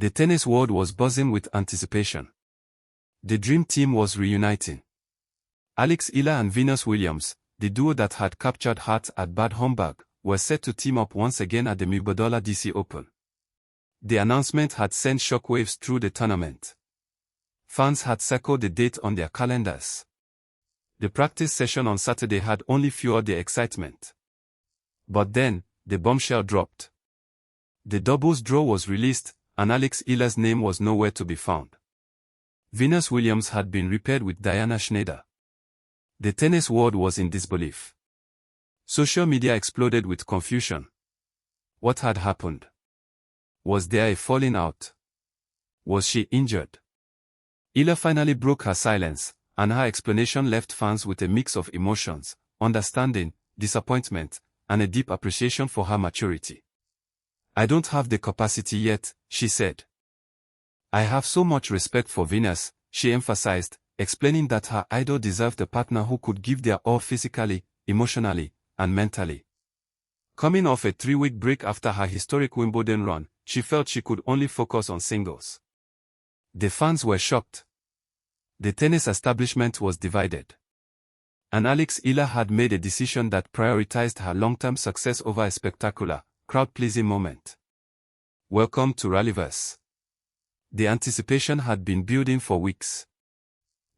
The tennis world was buzzing with anticipation. The dream team was reuniting. Eala and Venus Williams, the duo that had captured hearts at Bad Homburg, were set to team up once again at the Mubadala DC Open. The announcement had sent shockwaves through the tournament. Fans had circled the date on their calendars. The practice session on Saturday had only fueled the excitement. But then, the bombshell dropped. The doubles draw was released, and Eala's name was nowhere to be found. Venus Williams had been repaired with Diana Shnaider. The tennis world was in disbelief. Social media exploded with confusion. What had happened? Was there a falling out? Was she injured? Eala finally broke her silence, and her explanation left fans with a mix of emotions, understanding, disappointment, and a deep appreciation for her maturity. "I don't have the capacity yet," she said. "I have so much respect for Venus," she emphasized, explaining that her idol deserved a partner who could give their all physically, emotionally, and mentally. Coming off a 3-week break after her historic Wimbledon run, she felt she could only focus on singles. The fans were shocked. The tennis establishment was divided. And Eala had made a decision that prioritized her long-term success over a spectacular, crowd-pleasing moment. Welcome to RallyVerse. The anticipation had been building for weeks.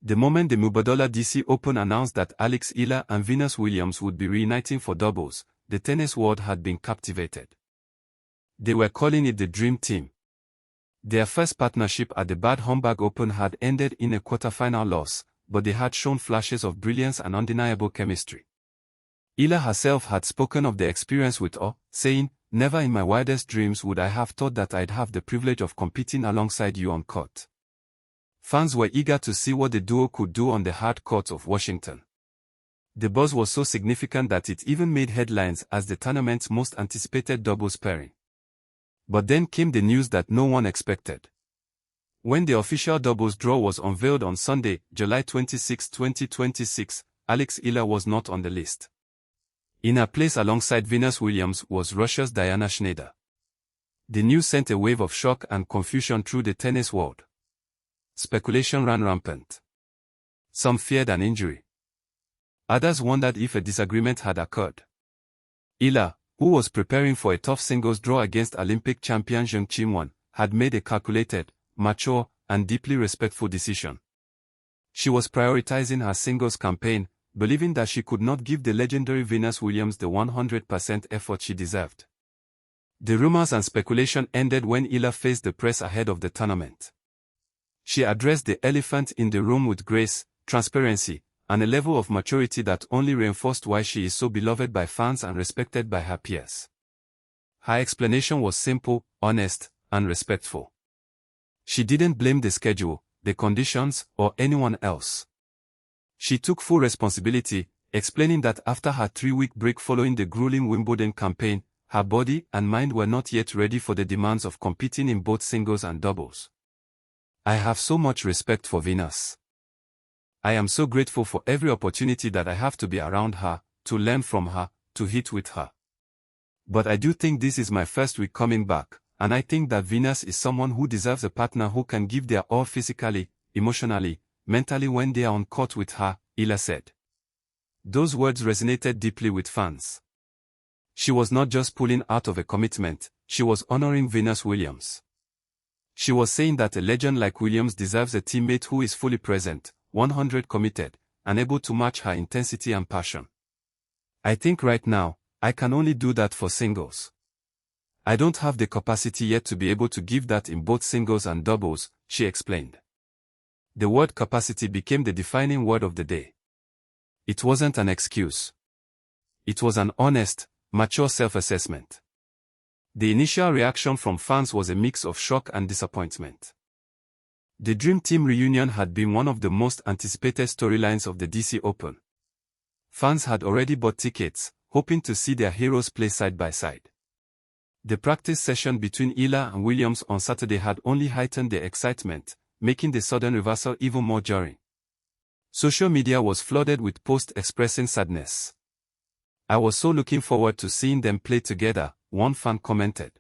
The moment the Mubadala DC Open announced that Eala and Venus Williams would be reuniting for doubles, the tennis world had been captivated. They were calling it the dream team. Their first partnership at the Bad Homburg Open had ended in a quarterfinal loss, but they had shown flashes of brilliance and undeniable chemistry. Eala herself had spoken of the experience with awe, saying, "Never in my wildest dreams would I have thought that I'd have the privilege of competing alongside you on court." Fans were eager to see what the duo could do on the hard courts of Washington. The buzz was so significant that it even made headlines as the tournament's most anticipated doubles pairing. But then came the news that no one expected. When the official doubles draw was unveiled on Sunday, July 26, 2026, Eala was not on the list. In her place alongside Venus Williams was Russia's Diana Shnaider. The news sent a wave of shock and confusion through the tennis world. Speculation ran rampant. Some feared an injury. Others wondered if a disagreement had occurred. Eala, who was preparing for a tough singles draw against Olympic champion Zheng Qinwen, had made a calculated, mature, and deeply respectful decision. She was prioritizing her singles campaign, believing that she could not give the legendary Venus Williams the 100% effort she deserved. The rumors and speculation ended when Eala faced the press ahead of the tournament. She addressed the elephant in the room with grace, transparency, and a level of maturity that only reinforced why she is so beloved by fans and respected by her peers. Her explanation was simple, honest, and respectful. She didn't blame the schedule, the conditions, or anyone else. She took full responsibility, explaining that after her 3-week break following the grueling Wimbledon campaign, her body and mind were not yet ready for the demands of competing in both singles and doubles. "I have so much respect for Venus. I am so grateful for every opportunity that I have to be around her, to learn from her, to hit with her. But I do think this is my first week coming back, and I think that Venus is someone who deserves a partner who can give their all physically, emotionally, mentally when they are on court with her," Eala said. Those words resonated deeply with fans. She was not just pulling out of a commitment, she was honoring Venus Williams. She was saying that a legend like Williams deserves a teammate who is fully present, 100% committed, and able to match her intensity and passion. "I think right now, I can only do that for singles. I don't have the capacity yet to be able to give that in both singles and doubles," she explained. The word capacity became the defining word of the day. It wasn't an excuse. It was an honest, mature self-assessment. The initial reaction from fans was a mix of shock and disappointment. The Dream Team reunion had been one of the most anticipated storylines of the DC Open. Fans had already bought tickets, hoping to see their heroes play side by side. The practice session between Eala and Williams on Saturday had only heightened the excitement, making the sudden reversal even more jarring. Social media was flooded with posts expressing sadness. "I was so looking forward to seeing them play together," one fan commented.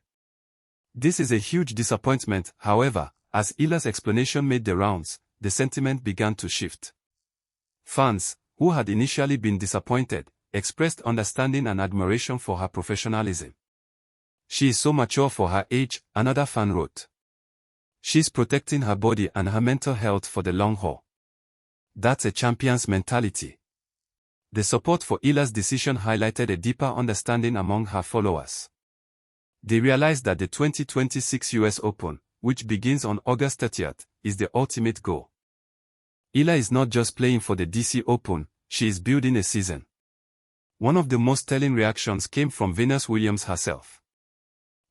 This is a huge disappointment, however, as Eala's explanation made the rounds, the sentiment began to shift. Fans, who had initially been disappointed, expressed understanding and admiration for her professionalism. "She is so mature for her age," another fan wrote. "She's protecting her body and her mental health for the long haul. That's a champion's mentality." The support for Eala's decision highlighted a deeper understanding among her followers. They realized that the 2026 US Open, which begins on August 30th, is the ultimate goal. Eala is not just playing for the DC Open, she is building a season. One of the most telling reactions came from Venus Williams herself.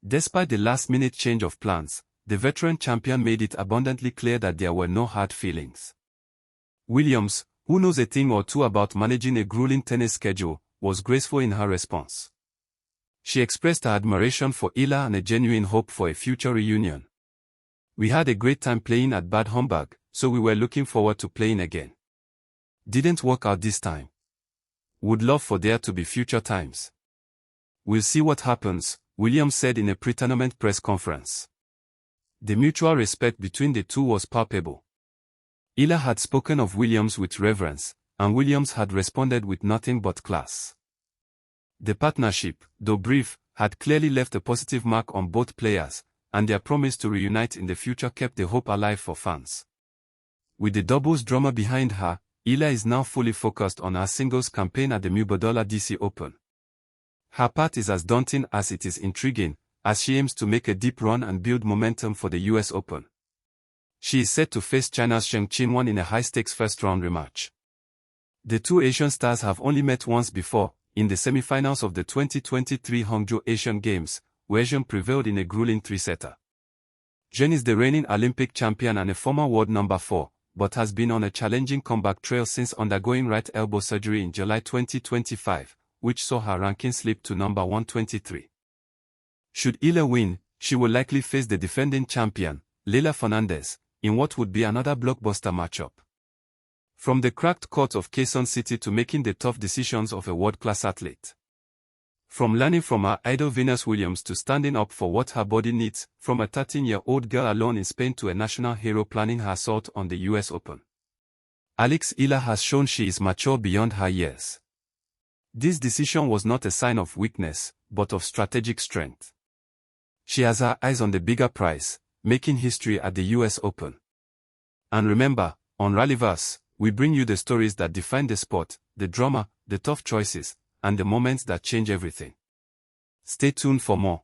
Despite the last-minute change of plans, the veteran champion made it abundantly clear that there were no hard feelings. Williams, who knows a thing or two about managing a grueling tennis schedule, was graceful in her response. She expressed her admiration for Eala and a genuine hope for a future reunion. "We had a great time playing at Bad Homburg, so we were looking forward to playing again. Didn't work out this time. Would love for there to be future times. We'll see what happens," Williams said in a pre-tournament press conference. The mutual respect between the two was palpable. Eala had spoken of Williams with reverence, and Williams had responded with nothing but class. The partnership, though brief, had clearly left a positive mark on both players, and their promise to reunite in the future kept the hope alive for fans. With the doubles drama behind her, Eala is now fully focused on her singles campaign at the Mubadala DC Open. Her path is as daunting as it is intriguing, as she aims to make a deep run and build momentum for the US Open. She is set to face China's Zheng Qinwen in a high-stakes first-round rematch. The two Asian stars have only met once before, in the semi-finals of the 2023 Hangzhou Asian Games, where Zheng prevailed in a grueling three-setter. Zheng is the reigning Olympic champion and a former world number 4, but has been on a challenging comeback trail since undergoing right elbow surgery in July 2025, which saw her ranking slip to number 123. Should Eala win, she will likely face the defending champion, Leylah Fernandez, in what would be another blockbuster matchup. From the cracked court of Quezon City to making the tough decisions of a world-class athlete. From learning from her idol Venus Williams to standing up for what her body needs, from a 13-year-old girl alone in Spain to a national hero planning her assault on the US Open. Eala has shown she is mature beyond her years. This decision was not a sign of weakness, but of strategic strength. She has her eyes on the bigger prize, making history at the US Open. And remember, on RallyVerse, we bring you the stories that define the sport, the drama, the tough choices, and the moments that change everything. Stay tuned for more.